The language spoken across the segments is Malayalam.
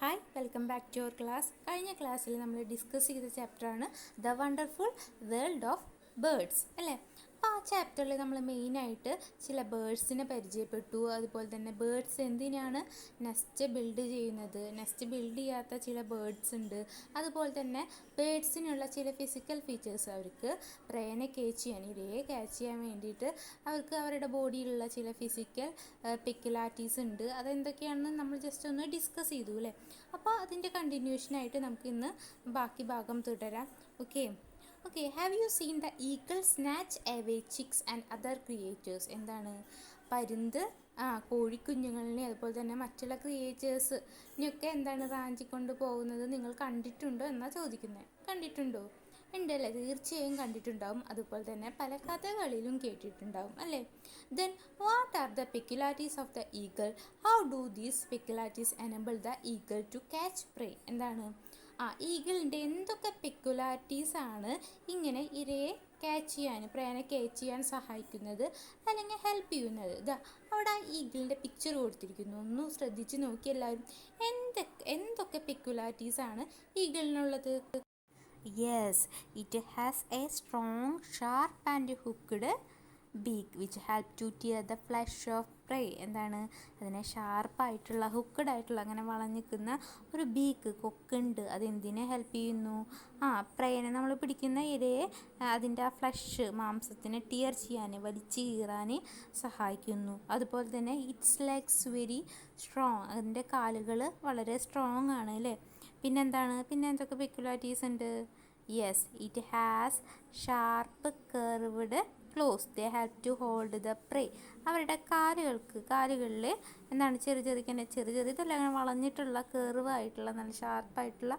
Hi welcome back to our class. കഴിഞ്ഞ ക്ലാസ്സിൽ നമ്മൾ ഡിസ്കസ് ചെയ്ത ചാപ്റ്ററാണ് the wonderful world of birds അല്ലേ. അപ്പോൾ ആ ചാപ്റ്ററിൽ നമ്മൾ മെയിനായിട്ട് ചില ബേർഡ്സിനെ പരിചയപ്പെട്ടു. അതുപോലെ തന്നെ ബേർഡ്സ് എന്തിനാണ് നെസ്റ്റ് ബിൽഡ് ചെയ്യുന്നത്, നെസ്റ്റ് ബിൽഡ് ചെയ്യാത്ത ചില ബേർഡ്സ് ഉണ്ട്. അതുപോലെ തന്നെ ബേർഡ്സിനുള്ള ചില ഫിസിക്കൽ ഫീച്ചേഴ്സ്, അവർക്ക് പ്രേനെ ക്യാച്ച് ചെയ്യാൻ, ഇരയെ ക്യാച്ച് ചെയ്യാൻ വേണ്ടിയിട്ട് അവർക്ക് അവരുടെ ബോഡിയിലുള്ള ചില ഫിസിക്കൽ പെക്യുലാരിറ്റീസ് ഉണ്ട്. അതെന്തൊക്കെയാണെന്ന് നമ്മൾ ജസ്റ്റ് ഒന്ന് ഡിസ്കസ് ചെയ്തു അല്ലേ. അപ്പോൾ അതിൻ്റെ കണ്ടിന്യൂഷനായിട്ട് നമുക്ക് ഇന്ന് ബാക്കി ഭാഗം തുടരാം. Okay. Have you seen the eagle snatch away chicks and other creators? എന്താണ് പരുന്ത് കോഴിക്കുഞ്ഞുങ്ങളിനെ അതുപോലെ തന്നെ മറ്റുള്ള ക്രിയേറ്റേഴ്സിനെയൊക്കെ എന്താണ് റാഞ്ചിക്കൊണ്ട് പോകുന്നത് നിങ്ങൾ കണ്ടിട്ടുണ്ടോ എന്നാണ് ചോദിക്കുന്നത്. കണ്ടിട്ടുണ്ടോ? ഉണ്ടല്ലേ, തീർച്ചയായും കണ്ടിട്ടുണ്ടാവും. അതുപോലെ തന്നെ പല കഥകളിലും കേട്ടിട്ടുണ്ടാവും അല്ലേ. Then what are the peculiarities of the eagle? How do these peculiarities enable the eagle to catch prey? എന്താണ് ഈഗിളിൻ്റെ എന്തൊക്കെ പെക്യുലാരിറ്റീസ് ആണ് ഇങ്ങനെ ഇരയെ ക്യാച്ച് ചെയ്യാൻ, പ്രേനെ ക്യാച്ച് ചെയ്യാൻ സഹായിക്കുന്നത് അല്ലെങ്കിൽ ഹെൽപ്പ് ചെയ്യുന്നത്? ഇതാ അവിടെ ഈഗിളിൻ്റെ പിക്ചർ കൊടുത്തിരിക്കുന്നു, ഒന്ന് ശ്രദ്ധിച്ച് നോക്കി എല്ലാവരും. എന്തൊക്കെ പെക്യുലാരിറ്റീസ് ആണ് ഈഗിളിനുള്ളത്? Yes, it has a strong, sharp and hooked beak which help to tear the flesh of prey. എന്താണ് അതിനെ ഷാർപ്പായിട്ടുള്ള ഹുക്കഡ് ആയിട്ടുള്ള അങ്ങനെ വളഞ്ഞിരിക്കുന്ന ഒരു ബീക്ക്, കൊക്കുണ്ട്. അതെന്തിനെ ഹെൽപ്പ് ചെയ്യുന്നു? പ്രേനെ നമ്മൾ പിടിക്കുന്ന ഇരയെ അതിൻ്റെ ആ ഫ്ലഷ് മാംസത്തിനെ ടിയർ ചെയ്യാൻ, വലിച്ചു കീറാൻ സഹായിക്കുന്നു. അതുപോലെ തന്നെ ഇറ്റ്സ് ലെഗ്സ് വെരി സ്ട്രോങ്, അതിൻ്റെ കാലുകൾ വളരെ സ്ട്രോങ് ആണ് അല്ലേ. പിന്നെ എന്തൊക്കെ പെക്യുലാരിറ്റീസ് ഉണ്ട്? Yes, it has sharp curved claws, they help to hold the prey. അവരുടെ കാലുകളിൽ എന്താണ് ചെറിയതല്ല, അങ്ങനെ വളഞ്ഞിട്ടുള്ള കർവായിട്ടുള്ള നല്ല ഷാർപ്പായിട്ടുള്ള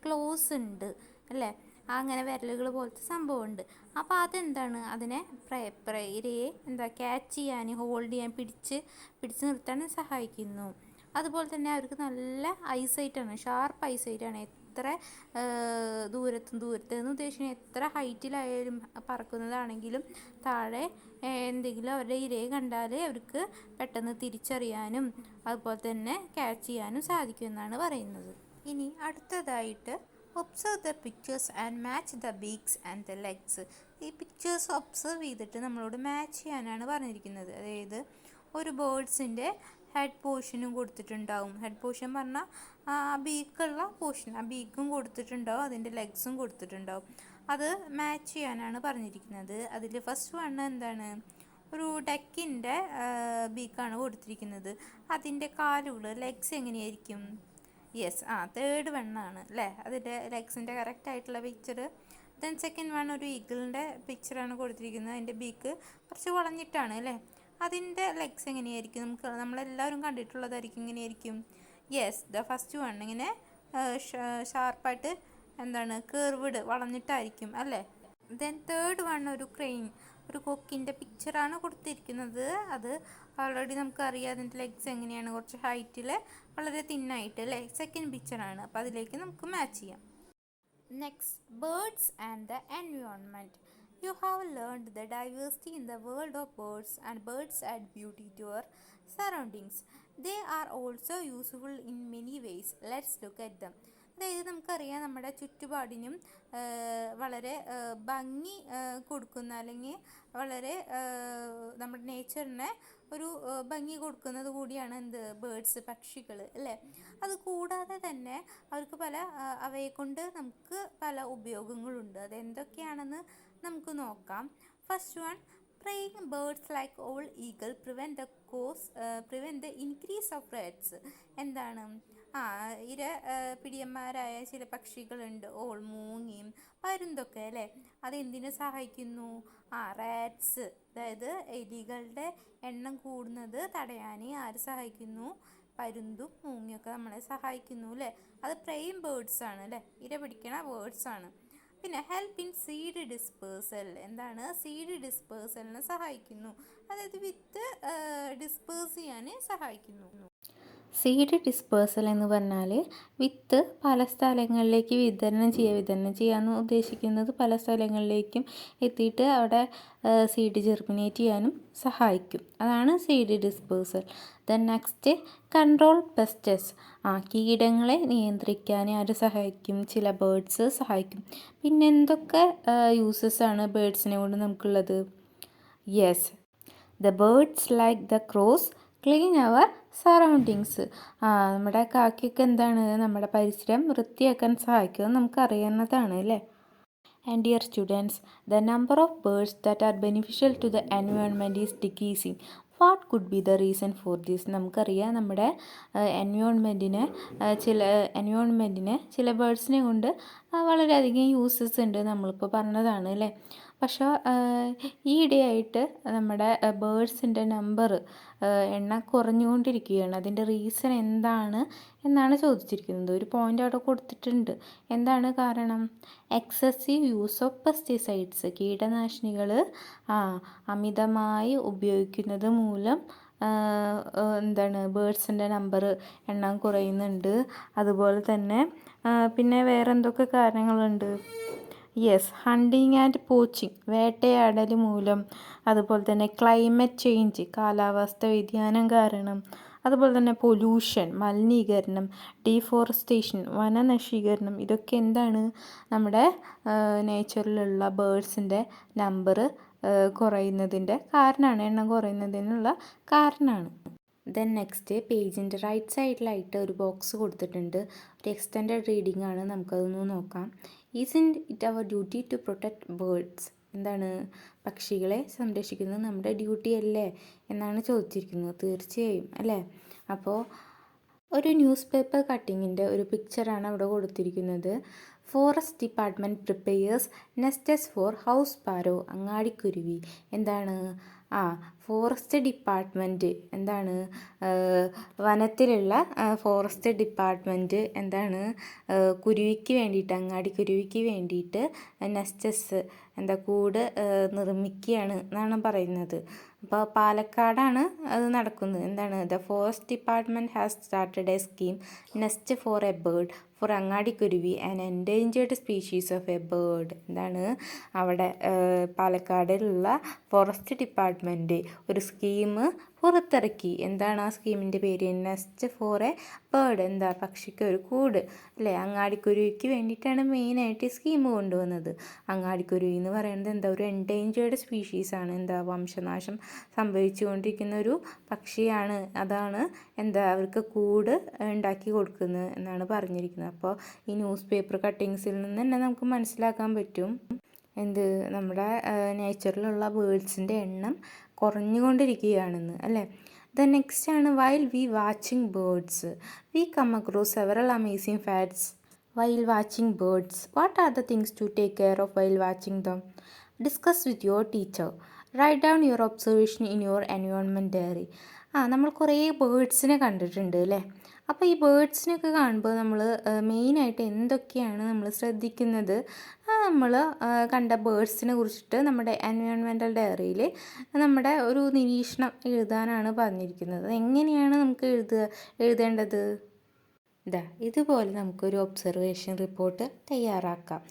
ക്ലോസ് ഉണ്ട് അല്ലേ. അങ്ങനെ വിരലുകൾ പോലത്തെ സംഭവമുണ്ട്. അപ്പോൾ അതെന്താണ് അതിനെ ഇരയെ ക്യാച്ച് ചെയ്യാൻ, ഹോൾഡ് ചെയ്യാൻ, പിടിച്ച് നിർത്താൻ സഹായിക്കുന്നു. അതുപോലെ തന്നെ അവർക്ക് നല്ല ഐസൈറ്റാണ്, ഷാർപ്പ് ഐസൈറ്റാണ്. എത്ര ദൂരത്ത് എന്ന് ഉദ്ദേശിക്കുന്നത് എത്ര ഹൈറ്റിലായാലും പറക്കുന്നതാണെങ്കിലും താഴെ എന്തെങ്കിലും അവരുടെ ഇരയെ കണ്ടാൽ അവർക്ക് പെട്ടെന്ന് തിരിച്ചറിയാനും അതുപോലെ തന്നെ ക്യാച്ച് ചെയ്യാനും സാധിക്കുമെന്നാണ് പറയുന്നത്. ഇനി അടുത്തതായിട്ട് observe the pictures and match the beaks and the legs. ഈ പിക്ചേഴ്സ് ഒബ്സർവ് ചെയ്തിട്ട് നമ്മളോട് മാച്ച് ചെയ്യാനാണ് പറഞ്ഞിരിക്കുന്നത്. അതായത് ഒരു ബേർഡ്സിൻ്റെ ഹെഡ് പോർഷനും കൊടുത്തിട്ടുണ്ടാവും. ഹെഡ് പോർഷൻ പറഞ്ഞാൽ ബീക്കുള്ള പോർഷൻ, ആ ബീക്കും കൊടുത്തിട്ടുണ്ടാവും, അതിൻ്റെ ലെഗ്സും കൊടുത്തിട്ടുണ്ടാവും. അത് മാച്ച് ചെയ്യാനാണ് പറഞ്ഞിരിക്കുന്നത്. അതിൽ ഫസ്റ്റ് വൺ എന്താണ്, ഒരു ഡക്കിൻ്റെ ബീക്കാണ് കൊടുത്തിരിക്കുന്നത്. അതിൻ്റെ കാലുകൾ, ലെഗ്സ് എങ്ങനെയായിരിക്കും? യെസ്, തേർഡ് വണ്ണാണ് അല്ലേ, അതിൻ്റെ ലെഗ്സിൻ്റെ കറക്റ്റ് ആയിട്ടുള്ള പിക്ചർ. ദെൻ സെക്കൻഡ് വൺ ഒരു ഈഗിളിൻ്റെ പിക്ചറാണ് കൊടുത്തിരിക്കുന്നത്. അതിൻ്റെ ബീക്ക് കുറച്ച് വളഞ്ഞിട്ടാണ് അല്ലേ. അതിൻ്റെ ലെഗ്സ് എങ്ങനെയായിരിക്കും? നമ്മളെല്ലാവരും കണ്ടിട്ടുള്ളതായിരിക്കും. ഇങ്ങനെയായിരിക്കും. യെസ്, ദ ഫസ്റ്റ് വൺ ഇങ്ങനെ ഷാർപ്പായിട്ട് കർവ്ഡ് വളഞ്ഞിട്ടായിരിക്കും അല്ലേ. ദെൻ തേർഡ് വൺ ഒരു ക്രെയിൻ, ഒരു കൊക്കിൻ്റെ പിക്ചറാണ് കൊടുത്തിരിക്കുന്നത്. അത് ഓൾറെഡി നമുക്കറിയാം അതിൻ്റെ ലെഗ്സ് എങ്ങനെയാണ്, കുറച്ച് ഹൈറ്റിൽ വളരെ തിന്നായിട്ട് അല്ലേ. സെക്കൻഡ് പിക്ചറാണ്, അപ്പോൾ അതിലേക്ക് നമുക്ക് മാച്ച് ചെയ്യാം. Next, birds and the environment. You have learned the diversity in the world of birds, and birds add beauty to our surroundings. They are also useful in many ways. Let's look at them. അതായത് നമുക്കറിയാം നമ്മുടെ ചുറ്റുപാടിനും വളരെ ഭംഗി കൊടുക്കുന്ന, അല്ലെങ്കിൽ വളരെ നമ്മുടെ നേച്ചറിനെ ഒരു ഭംഗി കൊടുക്കുന്നത് കൂടിയാണ് ബേർഡ്സ്, പക്ഷികൾ അല്ലേ. അതുകൂടാതെ തന്നെ അവർക്ക് അവയെ കൊണ്ട് നമുക്ക് പല ഉപയോഗങ്ങളുണ്ട്. അതെന്തൊക്കെയാണെന്ന് നമുക്ക് നോക്കാം. First one, preying birds like owl eagle prevent the increase of rats. എന്താണ് പിടിയന്മാരായ ചില പക്ഷികളുണ്ട്, ഓൾ, മൂങ്ങയും പരുന്തൊക്കെ അല്ലേ. അതെന്തിനു സഹായിക്കുന്നു? റാറ്റ്സ്, അതായത് എലികളുടെ എണ്ണം കൂടുന്നത് തടയാൻ ആര് സഹായിക്കുന്നു? പരുന്തും മൂങ്ങയൊക്കെ നമ്മളെ സഹായിക്കുന്നു അല്ലേ. അത് പ്രേയിങ് ബേർഡ്സ് ആണ് അല്ലേ, ഇര പിടിക്കണ ബേർഡ്സ് ആണ്. പിന്നെ ഹെൽപ്പ് ഇൻ സീഡ് ഡിസ്പേഴ്സൽ. എന്താണ്? സീഡ് ഡിസ്പേഴ്സലിന് സഹായിക്കുന്നു, അതായത് വിത്ത് ഡിസ്പേഴ്സ് ചെയ്യാൻ സഹായിക്കുന്നു. സീഡ് ഡിസ്പേഴ്സൽ എന്ന് പറഞ്ഞാൽ വിത്ത് പല സ്ഥലങ്ങളിലേക്ക് വിതരണം ചെയ്യാമെന്ന് ഉദ്ദേശിക്കുന്നത് പല സ്ഥലങ്ങളിലേക്കും എത്തിയിട്ട് അവിടെ സീഡ് ജെർമിനേറ്റ് ചെയ്യാനും സഹായിക്കും. അതാണ് seed dispersal. Then next control pests. കീടങ്ങളെ നിയന്ത്രിക്കാൻ ആര് സഹായിക്കും? ചില ബേർഡ്സ് സഹായിക്കും. പിന്നെ എന്തൊക്കെ യൂസസ് ആണ് ബേർഡ്സിനെ കൊണ്ട് നമുക്കുള്ളത്? Yes, the birds like the crows clean our surroundings. നമ്മുടെ കാക്കയൊക്കെ എന്താണ് നമ്മുടെ പരിസരം വൃത്തിയാക്കാൻ സഹായിക്കുമെന്ന് നമുക്കറിയാവുന്നതാണ് അല്ലേ. And dear students, the number of birds that are beneficial to the environment is decreasing. What could be the reason for this? നമുക്കറിയാം നമ്മുടെ എൻവയോൺമെൻറ്റിന് ചില ബേർഡ്സിനെ കൊണ്ട് വളരെയധികം യൂസസ് ഉണ്ട്, നമ്മളിപ്പോൾ പറഞ്ഞതാണ് അല്ലേ. പക്ഷേ ഈയിടെയായിട്ട് നമ്മുടെ ബേർഡ്സിൻ്റെ നമ്പർ എണ്ണം കുറഞ്ഞുകൊണ്ടിരിക്കുകയാണ്. അതിൻ്റെ റീസൺ എന്താണ് എന്നാണ് ചോദിച്ചിരിക്കുന്നത്. ഒരു പോയിൻ്റ് അവിടെ കൊടുത്തിട്ടുണ്ട്. എന്താണ് കാരണം? Excessive use of pesticides. കീടനാശിനികൾ അമിതമായി ഉപയോഗിക്കുന്നത് മൂലം ബേർഡ്സിൻ്റെ നമ്പർ എണ്ണം കുറയുന്നുണ്ട്. അതുപോലെ തന്നെ പിന്നെ വേറെ എന്തൊക്കെ കാരണങ്ങളുണ്ട്? യെസ്, ഹണ്ടിങ് ആൻഡ് പോച്ചിങ്, വേട്ടയാടൽ മൂലം. അതുപോലെ തന്നെ ക്ലൈമറ്റ് ചേഞ്ച്, കാലാവസ്ഥ വ്യതിയാനം കാരണം. അതുപോലെ തന്നെ പൊല്യൂഷൻ, മലിനീകരണം, ഡീഫോറസ്റ്റേഷൻ, വനനശീകരണം. ഇതൊക്കെ എന്താണ് നമ്മുടെ നേച്ചറിലുള്ള ബേർഡ്സിൻ്റെ നമ്പർ കുറയുന്നതിൻ്റെ കാരണമാണ്, എണ്ണം കുറയുന്നതിനുള്ള കാരണമാണ്. ദെൻ നെക്സ്റ്റ് പേജിൻ്റെ റൈറ്റ് സൈഡിലായിട്ട് ഒരു ബോക്സ് കൊടുത്തിട്ടുണ്ട്. ഒരു എക്സ്റ്റെൻഡഡ് റീഡിംഗ് ആണ്, നമുക്കതൊന്ന് നോക്കാം. Isn't it our duty to protect birds? എന്താണ്, പക്ഷികളെ സംരക്ഷിക്കുന്നത് നമ്മുടെ ഡ്യൂട്ടി അല്ലേ എന്നാണ് ചോദിച്ചിരിക്കുന്നത്. തീർച്ചയായും അല്ലേ. അപ്പോൾ ഒരു ന്യൂസ് പേപ്പർ കട്ടിങ്ങിൻ്റെ ഒരു പിക്ചറാണ് അവിടെ കൊടുത്തിരിക്കുന്നത്. Forest department prepares nests for house sparrow, അങ്ങാടിക്കുരുവി. എന്താണ്? ഫോറസ്റ്റ് ഡിപ്പാർട്ട്മെൻറ്റ് എന്താണ്? വനത്തിലുള്ള ഫോറസ്റ്റ് ഡിപ്പാർട്ട്മെൻറ്റ് എന്താണ് കുരുവിക്ക് വേണ്ടിയിട്ട്, അങ്ങാടിക്കുരുവിക്ക് വേണ്ടിയിട്ട് നെസ്റ്റസ് കൂട് നിർമ്മിക്കുകയാണ് എന്നാണ് പറയുന്നത്. അപ്പോൾ പാലക്കാടാണ് അത് നടക്കുന്നത്. എന്താണ്? The forest department has started a scheme nest for a bird for അങ്ങാടിക്കുരുവി an endangered species of a bird. എന്താണ് അവിടെ പാലക്കാടിലുള്ള ഫോറസ്റ്റ് ഡിപ്പാർട്ട്മെൻറ്റ് ഒരു സ്കീം പുറത്തിറക്കി. എന്താണ് ആ സ്കീമിൻ്റെ പേര്? Nest for a bird. പക്ഷിക്ക് ഒരു കൂട് അല്ലേ. അങ്ങാടിക്കുരുവിക്ക് വേണ്ടിയിട്ടാണ് മെയിനായിട്ട് ഈ സ്കീം കൊണ്ടുവന്നത്. അങ്ങാടിക്കുരുവി എന്ന് പറയുന്നത് ഒരു എൻഡേഞ്ചേർഡ് സ്പീഷീസാണ്. വംശനാശം സംഭവിച്ചുകൊണ്ടിരിക്കുന്ന ഒരു പക്ഷിയാണ്. അതാണ് അവർക്ക് കൂട് ഉണ്ടാക്കി കൊടുക്കുന്നത് എന്നാണ് പറഞ്ഞിരിക്കുന്നത്. അപ്പോൾ ഈ ന്യൂസ് പേപ്പർ കട്ടിങ്സിൽ നിന്ന് തന്നെ നമുക്ക് മനസ്സിലാക്കാൻ പറ്റും നമ്മുടെ നേച്ചറിലുള്ള ബേർഡ്സിൻ്റെ എണ്ണം കുറഞ്ഞുകൊണ്ടിരിക്കുകയാണെന്ന് അല്ലേ. ദ നെക്സ്റ്റ് ആണ് while we watching birds we come across several amazing facts while watching birds. What are the things to take care of while watching them? Discuss with your teacher. Write down your observation in your environment diary. നമ്മൾ കുറേ ബേർഡ്സിനെ കണ്ടിട്ടുണ്ട് അല്ലേ. അപ്പോൾ ഈ ബേർഡ്സിനൊക്കെ കാണുമ്പോൾ നമ്മൾ മെയിനായിട്ട് എന്തൊക്കെയാണ് നമ്മൾ ശ്രദ്ധിക്കുന്നത്? നമ്മൾ കണ്ട ബേർഡ്സിനെ കുറിച്ചിട്ട് നമ്മുടെ എൻവയോൺമെൻറ്റൽ ഡയറിയിൽ നമ്മുടെ ഒരു നിരീക്ഷണം എഴുതാനാണ് പറഞ്ഞിരിക്കുന്നത്. എങ്ങനെയാണ് നമുക്ക് എഴുതേണ്ടത്? ഇതുപോലെ നമുക്കൊരു ഒബ്സർവേഷൻ റിപ്പോർട്ട് തയ്യാറാക്കാം.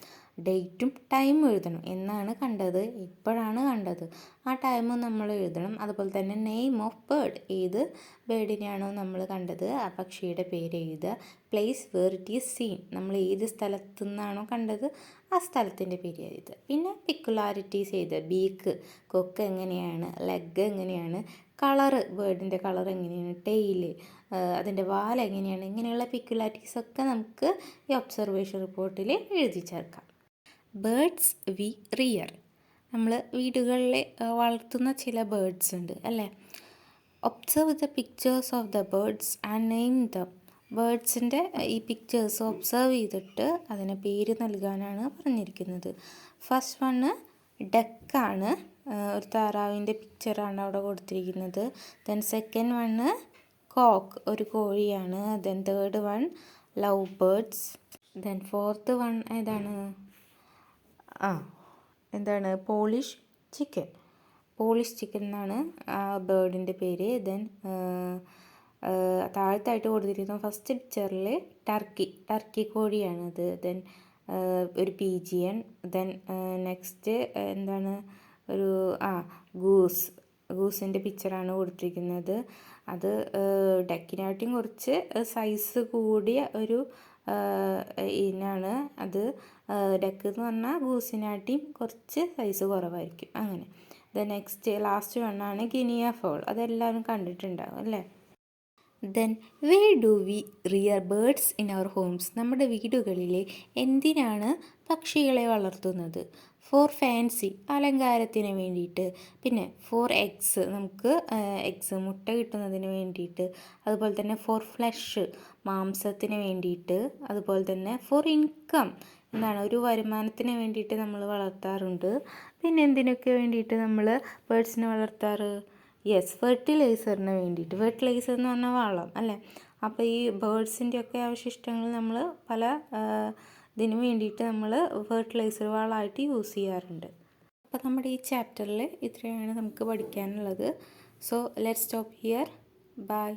ഡേറ്റും ടൈമും എഴുതണം. എന്നാണ് കണ്ടത്, എപ്പോഴാണ് കണ്ടത്, ആ ടൈമും നമ്മൾ എഴുതണം. അതുപോലെ തന്നെ നെയിം ഓഫ് ബേർഡ്, ഏത് ബേർഡിനെയാണോ നമ്മൾ കണ്ടത് ആ പക്ഷിയുടെ പേര് എഴുതുക. Place where it is seen, നമ്മൾ ഏത് സ്ഥലത്തു നിന്നാണോ കണ്ടത് ആ സ്ഥലത്തിൻ്റെ പേര് എഴുതുക. പിന്നെ പിക്കുലാരിറ്റീസ് എഴുതുക. ബീക്ക്, കൊക്ക് എങ്ങനെയാണ്, ലെഗ് എങ്ങനെയാണ്, കളറ്, ബേർഡിൻ്റെ കളർ എങ്ങനെയാണ്, ടെയില്, അതിൻ്റെ വാൽ എങ്ങനെയാണ്, ഇങ്ങനെയുള്ള പിക്കുലാരിറ്റീസൊക്കെ നമുക്ക് ഈ ഒബ്സർവേഷൻ റിപ്പോർട്ടിൽ എഴുതി ചേർക്കാം. ബേർഡ്സ് വി റിയർ, നമ്മൾ വീടുകളിൽ വളർത്തുന്ന ചില ബേർഡ്സ് ഉണ്ട് അല്ലേ. Observe the pictures of the birds and name them. ബേർഡ്സിൻ്റെ ഈ പിക്ചേഴ്സ് ഒബ്സർവ് ചെയ്തിട്ട് അതിന് പേര് നൽകാനാണ് പറഞ്ഞിരിക്കുന്നത്. ഫസ്റ്റ് വണ്ണ് ഡക്കാണ്, ഒരു താറാവിൻ്റെ പിക്ചറാണ് അവിടെ കൊടുത്തിരിക്കുന്നത്. ദെൻ സെക്കൻഡ് വണ്ണ് കോക്ക്, ഒരു കോഴിയാണ്. Then third one love birds. Then fourth one Polish chicken. Polish chicken എന്നാണ് ആ ബേർഡിൻ്റെ പേര്. ദെൻ താഴത്തായിട്ട് കൊടുത്തിരിക്കുന്ന ഫസ്റ്റ് പിക്ചറിൽ ടർക്കി കോഴിയാണത്. ദെൻ ഒരു പീജിയൻ, ദെൻ നെക്സ്റ്റ് എന്താണ് ഒരു ഗൂസിൻ്റെ പിക്ചറാണ് കൊടുത്തിരിക്കുന്നത്. അത് ഡക്കിനാട്ടിയും കുറച്ച് സൈസ് കൂടിയ ഒരു ഇനാണ് അത്. ഡക്ക് എന്ന് പറഞ്ഞാൽ ഗൂസിനാട്ടിയും കുറച്ച് സൈസ് കുറവായിരിക്കും അങ്ങനെ. നെക്സ്റ്റ് ലാസ്റ്റ് വണ്ണാണ് ഗിനിയ ഫൗൾ. അതെല്ലാവരും കണ്ടിട്ടുണ്ടാവും അല്ലേ. Then why do we rear birds in our homes? നമ്മുടെ വീടുകളിൽ എന്തിനാണ് പക്ഷികളെ വളർത്തുന്നത്? ഫോർ ഫാൻസി, അലങ്കാരത്തിന് വേണ്ടിയിട്ട്. പിന്നെ ഫോർ എഗ്സ്, നമുക്ക് എഗ്സ് മുട്ട കിട്ടുന്നതിന് വേണ്ടിയിട്ട്. അതുപോലെ തന്നെ ഫോർ ഫ്ലഷ്, മാംസത്തിന് വേണ്ടിയിട്ട്. അതുപോലെ തന്നെ ഫോർ ഇൻകം, എന്താണ് ഒരു വരുമാനത്തിന് വേണ്ടിയിട്ട് നമ്മൾ വളർത്താറുണ്ട്. പിന്നെ എന്തിനൊക്കെ വേണ്ടിയിട്ട് നമ്മൾ ബേർഡ്സിനെ വളർത്താറ്? യെസ്, ഫെർട്ടിലൈസറിന് വേണ്ടിയിട്ട്. ഫെർട്ടിലൈസർ എന്ന് പറഞ്ഞാൽ വളം അല്ലേ. അപ്പോൾ ഈ ബേർഡ്സിൻ്റെയൊക്കെ അവശിഷ്ടങ്ങൾ നമ്മൾ പല ഇതിന് വേണ്ടിയിട്ട് നമ്മൾ ഫെർട്ടിലൈസർ വളമായിട്ട് യൂസ് ചെയ്യാറുണ്ട്. അപ്പോൾ നമ്മുടെ ഈ ചാപ്റ്ററിൽ ഇത്രയാണ് നമുക്ക് പഠിക്കാനുള്ളത്. So let's stop here. By.